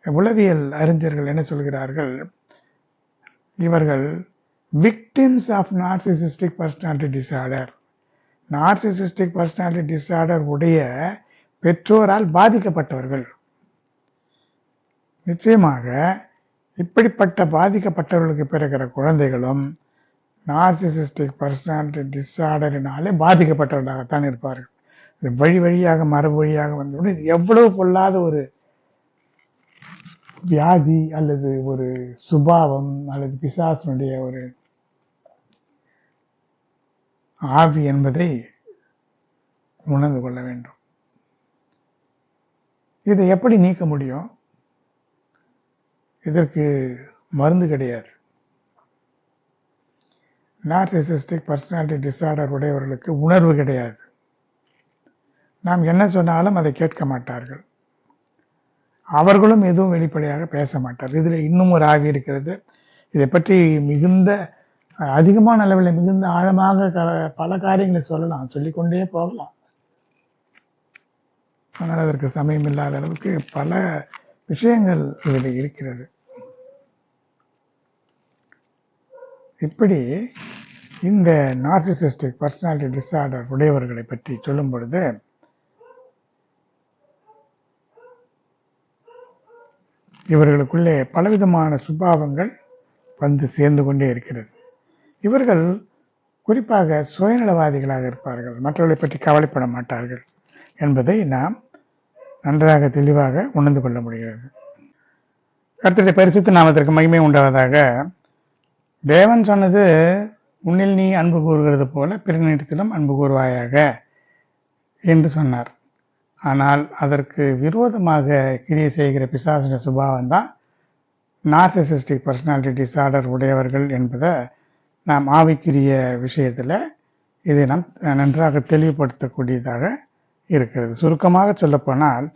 உளவியல் அறிஞர்கள் என்ன சொல்கிறார்கள், இவர்கள் victims of narcissistic personality disorder, narcissistic personality disorder உடைய பெற்றோரால் பாதிக்கப்பட்டவர்கள். நிச்சயமாக இப்படிப்பட்ட பாதிக்கப்பட்டவர்களுக்கு பிறகுற குழந்தைகளும் நார்சிசிஸ்டிக் பர்சனாலிட்டி டிஸார்டரினாலே பாதிக்கப்பட்டவர்களாகத்தான் இருப்பார்கள். இது வழி வழியாக மரபு வழியாக வந்தவுடன் இது எவ்வளவு பொல்லாத ஒரு வியாதி அல்லது ஒரு சுபாவம் அல்லது பிசாசனுடைய ஒரு ஆவி என்பதை உணர்ந்து கொள்ள வேண்டும். இதை எப்படி நீக்க முடியும்? இதற்கு மருந்து கிடையாது. நார்சிசிஸ்டிக் பர்சனாலிட்டி டிஸார்டர் உடையவர்களுக்கு உணர்வு கிடையாது. நாம் என்ன சொன்னாலும் அதை கேட்க மாட்டார்கள். அவர்களும் எதுவும் வெளிப்படையாக பேச மாட்டார். இதில் இன்னும் ஒரு ஆவி இருக்கிறது. இதை பற்றி மிகுந்த அதிகமான அளவில் மிகுந்த ஆழமாக பல காரியங்களை சொல்லலாம், சொல்லிக்கொண்டே போகலாம். ஆனால் அதற்கு சமயம் இல்லாத அளவுக்கு பல விஷயங்கள் இதில் இருக்கிறது. இப்படி இந்த நார்சிசிஸ்டிக் பர்சனாலிட்டி டிஸார்டர் உடையவர்களை பற்றி சொல்லும் பொழுது இவர்களுக்குள்ளே பலவிதமான சுபாவங்கள் வந்து சேர்ந்து கொண்டே இருக்கிறது. இவர்கள் குறிப்பாக சுயநலவாதிகளாக இருப்பார்கள், மற்றவர்களை பற்றி கவலைப்பட மாட்டார்கள் என்பதை நாம் நன்றாக தெளிவாக உணர்ந்து கொள்ள முடிகிறது. கர்த்தருடைய பரிசுத்த நாமத்திற்கு மகிமை உண்டாவதாக. தேவன் சொன்னது, உன்னில் நீ அன்பு கூறுகிறது போல பிறனிடத்திலும் அன்பு கூறுவாயாக என்று சொன்னார். ஆனால் அதற்கு விரோதமாக கிரியை செய்கிற பிசாசுடைய சுபாவம் தான் நார்சிசிஸ்டிக் பர்சனாலிட்டி டிஸார்டர் உடையவர்கள் என்பதை நாம் ஆவிக்குரிய விஷயத்தில் இதை நாம் நன்றாக தெளிவுபடுத்தக்கூடியதாக இருக்கிறது. சுருக்கமாக சொல்லப்போனால்,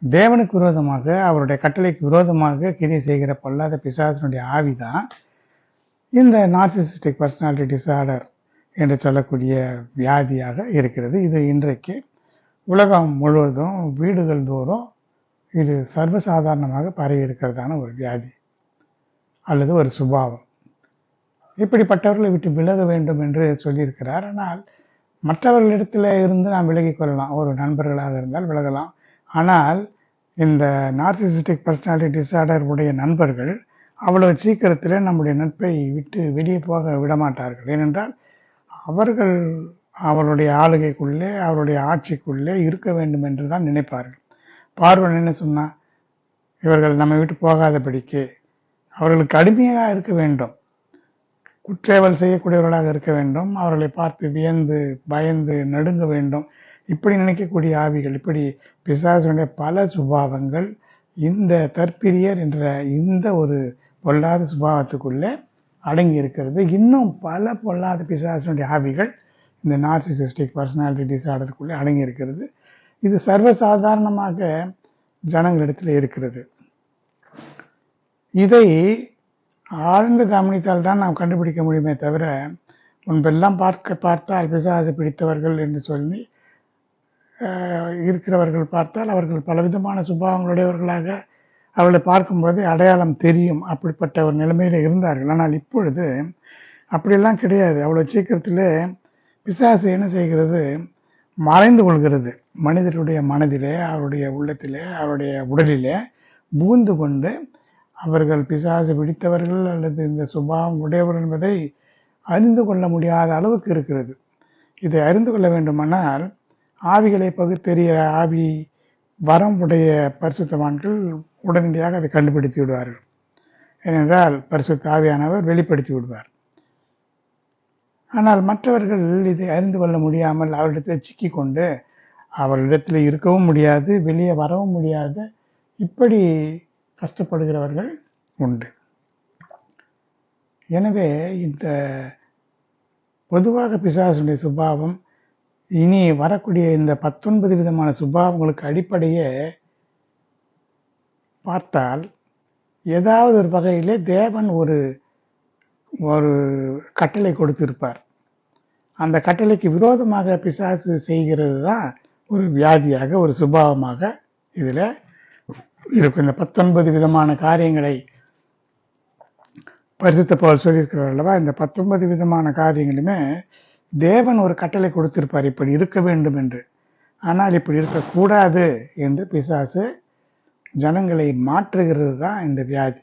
தேவனுக்கு விரோதமாக, அவருடைய கட்டளைக்கு விரோதமாக கிரியை செய்கிற பொல்லாத பிசாசினுடைய ஆவிதான் இந்த நார்சிசிஸ்டிக் பர்சனாலிட்டி டிஸார்டர் என்று சொல்லக்கூடிய வியாதியாக இருக்கிறது. இது இன்றைக்கு உலகம் முழுவதும் வீடுகள் தோறும் இது சர்வசாதாரணமாக பரவி இருக்கிறதான ஒரு வியாதி அல்லது ஒரு சுபாவம். இப்படிப்பட்டவர்களை விட்டு விலக வேண்டும் என்று சொல்லியிருக்கிறார். ஆனால் மற்றவர்களிடத்தில் இருந்து நாம் விலகிக் கொள்ளலாம். ஒரு நண்பர்களாக இருந்தால் விலகலாம். ஆனால் இந்த நார்சிசிஸ்டிக் பர்சனாலிட்டி டிஸார்டர் உடைய நண்பர்கள் அவ்வளவு சீக்கிரத்தில் நம்முடைய நட்பை விட்டு வெளியே போக விடமாட்டார்கள். ஏனென்றால் அவர்கள் அவருடைய ஆளுகைக்குள்ளே, அவருடைய ஆட்சிக்குள்ளே இருக்க வேண்டும் என்று தான் நினைப்பார்கள். பார்வன் என்ன சொன்னா, இவர்கள் நம்மை விட்டு போகாதபடிக்கு அவர்களுக்கு அடிமையாக இருக்க வேண்டும், குற்றேவல் செய்யக்கூடியவர்களாக இருக்க வேண்டும், அவர்களை பார்த்து வியந்து பயந்து நடுங்க வேண்டும், இப்படி நினைக்கக்கூடிய ஆவிகள், இப்படி பிசாசுடைய பல சுபாவங்கள் இந்த தற்பிரியர் என்ற இந்த ஒரு பொல்லாத சுபாவத்துக்குள்ளே அடங்கி இருக்கிறது. இன்னும் பல பொல்லாத பிசாசுடைய ஆவிகள் இந்த நார்சிசிஸ்டிக் பர்சனாலிட்டி டிஸார்டருக்குள்ளே அடங்கி இருக்கிறது. இது சர்வசாதாரணமாக ஜனங்களிடத்தில் இருக்கிறது. இதை ஆழ்ந்து கவனித்தால் தான் நாம் கண்டுபிடிக்க முடியுமே தவிர, முன்பெல்லாம் பார்த்தால் பிசாசு பிடித்தவர்கள் என்று சொல்லி இருக்கிறவர்கள் பார்த்தால் அவர்கள் பலவிதமான சுபாவங்களுடையவர்களாக அவர்களை பார்க்கும்போது அடையாளம் தெரியும். அப்படிப்பட்ட ஒரு நிலைமையில் இருந்தார்கள். ஆனால் இப்பொழுது அப்படியெல்லாம் கிடையாது. அவ்வளோ சீக்கிரத்தில் பிசாசு என்ன செய்கிறது, மறைந்து கொள்கிறது. மனிதருடைய மனதிலே, அவருடைய உள்ளத்திலே, அவருடைய உடலிலே பூந்து கொண்டு அவர்கள் பிசாசு பிடித்தவர்கள் அல்லது இந்த சுபாவம் உடையவர்கள் என்பதை அறிந்து கொள்ள முடியாத அளவுக்கு இருக்கிறது. இதை அறிந்து கொள்ள வேண்டுமானால் ஆவிகளை பகுத்தெறிகிற ஆவி வரம் உடைய பரிசுத்தவான்கள் உடனடியாக அதை கண்டுபிடித்து விடுவார்கள். ஏனென்றால் பரிசுத்த ஆவியானவர் வெளிப்படுத்தி விடுவார். ஆனால் மற்றவர்கள் இதை அறிந்து கொள்ள முடியாமல் அவரிடத்தில் சிக்கி கொண்டு அவர்களிடத்தில் இருக்கவும் முடியாது, வெளியே வரவும் முடியாது, இப்படி கஷ்டப்படுகிறவர்கள் உண்டு. எனவே இந்த பொதுவாக பிசாசுடைய சுபாவம், இனி வரக்கூடிய இந்த 19 விதமான சுபாவங்களுக்கு அடிப்படையே பார்த்தால் ஏதாவது ஒரு வகையிலே தேவன் ஒரு கட்டளை கொடுத்திருப்பார். அந்த கட்டளைக்கு விரோதமாக பிசாசு செய்கிறது தான் ஒரு வியாதியாக, ஒரு சுபாவமாக இதில் இருக்கும். இந்த 19 விதமான காரியங்களை பரிசுத்த பவுல் சொல்லியிருக்கிறார் அல்லவா, இந்த 19 விதமான காரியங்களுமே தேவன் ஒரு கட்டளை கொடுத்திருப்பார், இப்படி இருக்க வேண்டும் என்று. ஆனால் இப்படி இருக்கக்கூடாது என்று பிசாசு ஜனங்களை மாற்றுகிறது தான் இந்த வியாதி.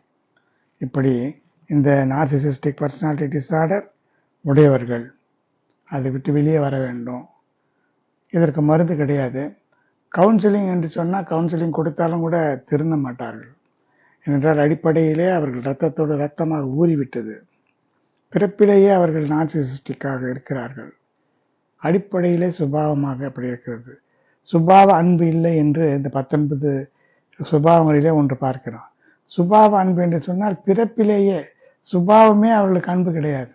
இப்படி இந்த நார்சிசிஸ்டிக் பர்சனாலிட்டி டிஸார்டர் உடையவர்கள் அதை விட்டு வெளியே வர வேண்டும். இதற்கு மருந்து கிடையாது. கவுன்சிலிங் என்று சொன்னால் கவுன்சிலிங் கொடுத்தாலும் கூட திருந்த மாட்டார்கள். ஏனென்றால் அடிப்படையிலே அவர்கள் இரத்தத்தோடு இரத்தமாக ஊறிவிட்டது. பிறப்பிலேயே அவர்கள் நார்சிசிஸ்டிக்காக இருக்கிறார்கள். அடிப்படையிலே சுபாவமாக அப்படி இருக்கிறது. சுபாவ அன்பு இல்லை என்று இந்த 19 சுபாவங்களிலே ஒன்று பார்க்கிறோம். சுபாவ அன்பு என்று சொன்னால் பிறப்பிலேயே சுபாவமே அவர்களுக்கு அன்பு கிடையாது.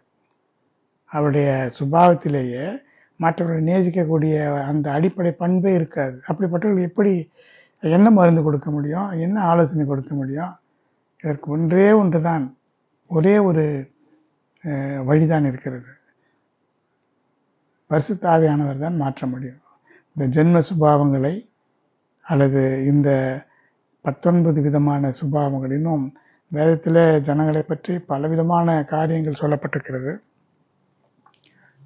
அவருடைய சுபாவத்திலேயே மற்றவர்களை நேசிக்கக்கூடிய அந்த அடிப்படை பண்பே இருக்காது. அப்படிப்பட்டவர்கள் எப்படி என்ன மருந்து கொடுக்க முடியும், என்ன ஆலோசனை கொடுக்க முடியும்? இதற்கு ஒன்றே ஒன்று தான், ஒரே ஒரு வழிதான் இருக்கிறது. பரிசுத்த ஆவியானவர் தான் மாற்ற முடியும். இந்த ஜென்ம சுபாவங்களை அல்லது இந்த 19 விதமான சுபாவங்கள், இன்னும் வேதத்தில் ஜனங்களை பற்றி பலவிதமான காரியங்கள் சொல்லப்பட்டிருக்கிறது.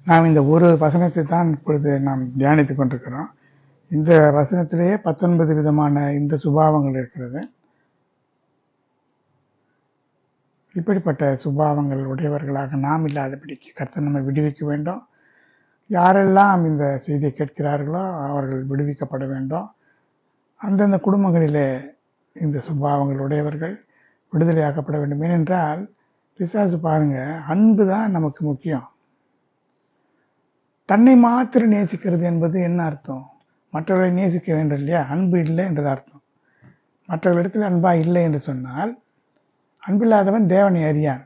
நாம் இந்த ஒரு வசனத்தை தான் இப்பொழுது நாம் தியானித்துக் கொண்டிருக்கிறோம். இந்த வசனத்திலேயே 19 விதமான இந்த சுபாவங்கள் இருக்கிறது. இப்படிப்பட்ட சுபாவங்கள் உடையவர்களாக நாம் இல்லாதபடிக்கு கர்த்தர் நம்மை விடுவிக்க வேண்டும். யாரெல்லாம் இந்த செய்தியை கேட்கிறார்களோ அவர்கள் விடுவிக்கப்பட வேண்டும். அந்தந்த குடும்பங்களிலே இந்த சுபாவங்கள் உடையவர்கள் விடுதலையாக்கப்பட வேண்டும். ஏனென்றால் பிசாசு பாருங்க, அன்பு தான் நமக்கு முக்கியம். தன்னை மாத்திரம் நேசிக்கிறது என்பது என்ன அர்த்தம்? மற்றவர்களை நேசிக்க வேண்டும் இல்லையா? அன்பு இல்லை என்றது அர்த்தம். மற்றவர்களிடத்தில் அன்பா இல்லை என்று சொன்னால் அன்பில்லாதவன் தேவனை அறியான்.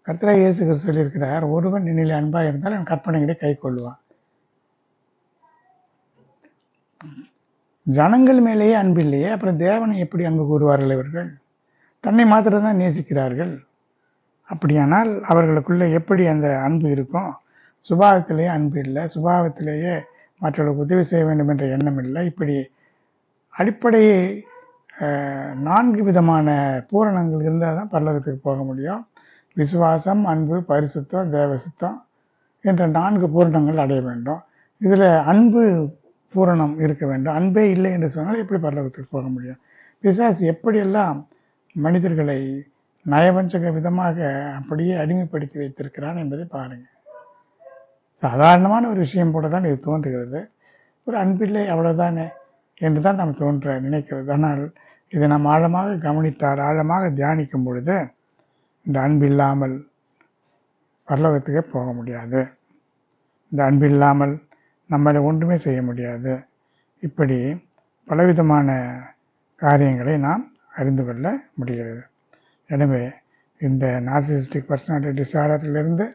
கர்த்தராகிய இயேசு கிறிஸ்து சொல்லியிருக்கிறார், ஒருவன் என்னிலே அன்பா இருந்தால் அவன் கற்பனைகளை கை கொள்வான். ஜனங்கள் மேலேயே அன்பு இல்லையே, அப்புறம் தேவனை எப்படி அன்பு கூறுவார்கள்? இவர்கள் தன்னை மாத்திரம் தான் நேசிக்கிறார்கள். அப்படியானால் அவர்களுக்குள்ள எப்படி அந்த அன்பு இருக்கும்? சுபாவத்திலேயே அன்பு இல்லை, சுபாவத்திலேயே மற்றவர்களுக்கு உதவி செய்ய வேண்டும் என்ற எண்ணம் இல்லை. இப்படி அடிப்படையே 4 விதமான பூரணங்கள் இருந்தால் தான் பரலோகத்துக்கு போக முடியும். விசுவாசம், அன்பு, பரிசுத்தம், தேவசுத்தம் என்ற 4 பூரணங்கள் அடைய வேண்டும். இதில் அன்பு பூரணம் இருக்க வேண்டும். அன்பே இல்லை என்று சொன்னால் எப்படி பரலோகத்துக்கு போக முடியும்? பிசாசு எப்படியெல்லாம் மனிதர்களை நயவஞ்சக விதமாக அப்படியே அடிமைப்படுத்தி வைத்திருக்கிறான் என்பதை பாருங்கள். சாதாரணமான ஒரு விஷயம் போல தான் இது தோன்றுகிறது. ஒரு அன்பில்லை அவ்வளவுதானே என்று தான் நாம் தோன்ற நினைக்கிறது. ஆனால் இதை நாம் ஆழமாக கவனித்தால், ஆழமாக தியானிக்கும் பொழுது இந்த அன்பில்லாமல் பரலோகத்துக்கே போக முடியாது. இந்த அன்பில்லாமல் நம்மளை ஒன்றுமே செய்ய முடியாது. இப்படி பலவிதமான காரியங்களை நாம் அறிந்து கொள்ள முடிகிறது. எனவே இந்த நார்சிசிஸ்டிக் பர்சனாலிட்டி டிஸார்டரிலிருந்து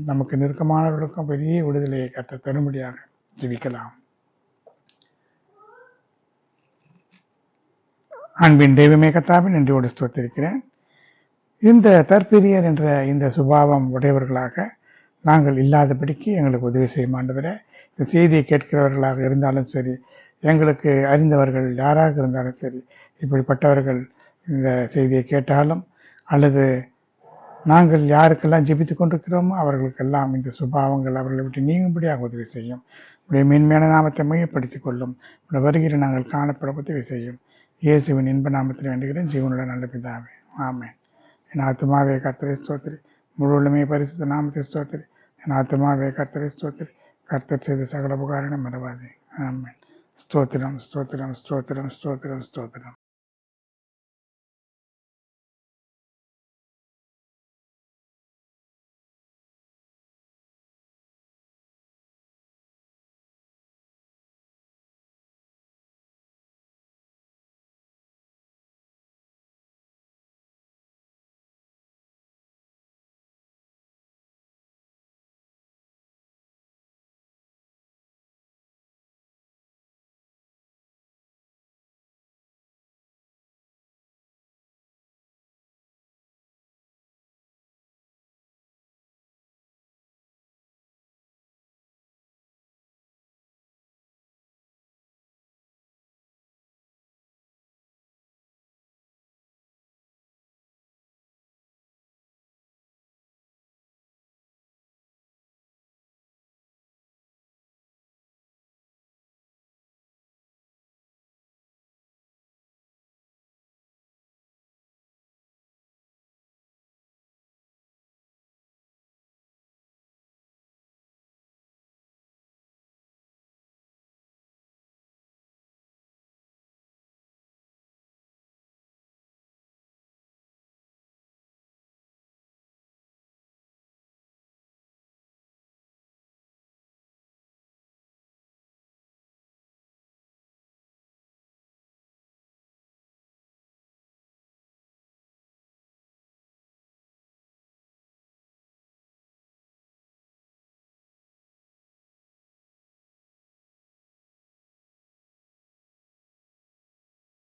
நமக்கு நெருக்கமானவர்களுக்கும் பெரிய விடுதலையை கர்த்தர் தரும்படியாக ஜெபிக்கலாம். அன்பின் தெய்வமே கர்த்தாவே, நன்றியோடு ஸ்தோத்திரிக்கிறேன். இந்த தற்பிரியர் என்ற இந்த சுபாவம் உடையவர்களாக நாங்கள் இல்லாதபடிக்கு எங்களுக்கு உதவி செய்யும் ஆண்டவரே. இந்த செய்தியை கேட்கிறவர்களாக இருந்தாலும் சரி, எங்களுக்கு அறிந்தவர்கள் யாராக இருந்தாலும் சரி, இப்படிப்பட்டவர்கள் இந்த செய்தியை கேட்டாலும் அல்லது நாங்கள் யாருக்கெல்லாம் ஜெபித்து கொண்டிருக்கிறோமோ அவர்களுக்கெல்லாம் இந்த சுபாவங்கள் அவர்களை விட்டு நீங்கும்படியாக உதவி செய்யும். உடைய மேன்மையான நாமத்தை மையப்படுத்திக் கொள்ளும். உடைய வருகிற நாங்கள் காணப்பட உதவி செய்யும். இயேசுவின் இன்ப நாமத்தில் வேண்டுகிறேன், ஜீவனுள்ள நல்ல பிதாவே, ஆமென். என் ஆத்துமாவே கர்த்தரை ஸ்தோத்திரி, முழு உள்ளமே பரிசுத்த நாமத்தை ஸ்தோத்திரி. என் ஆத்துமாவே கர்த்தரை ஸ்தோத்திரி, கர்த்தர் செய்த சகல உபகாரங்களை மறவாதே, ஆமென். ஸ்தோத்திரம், ஸ்தோத்திரம், ஸ்தோத்திரம், ஸ்தோத்திரம், ஸ்தோத்திரம்.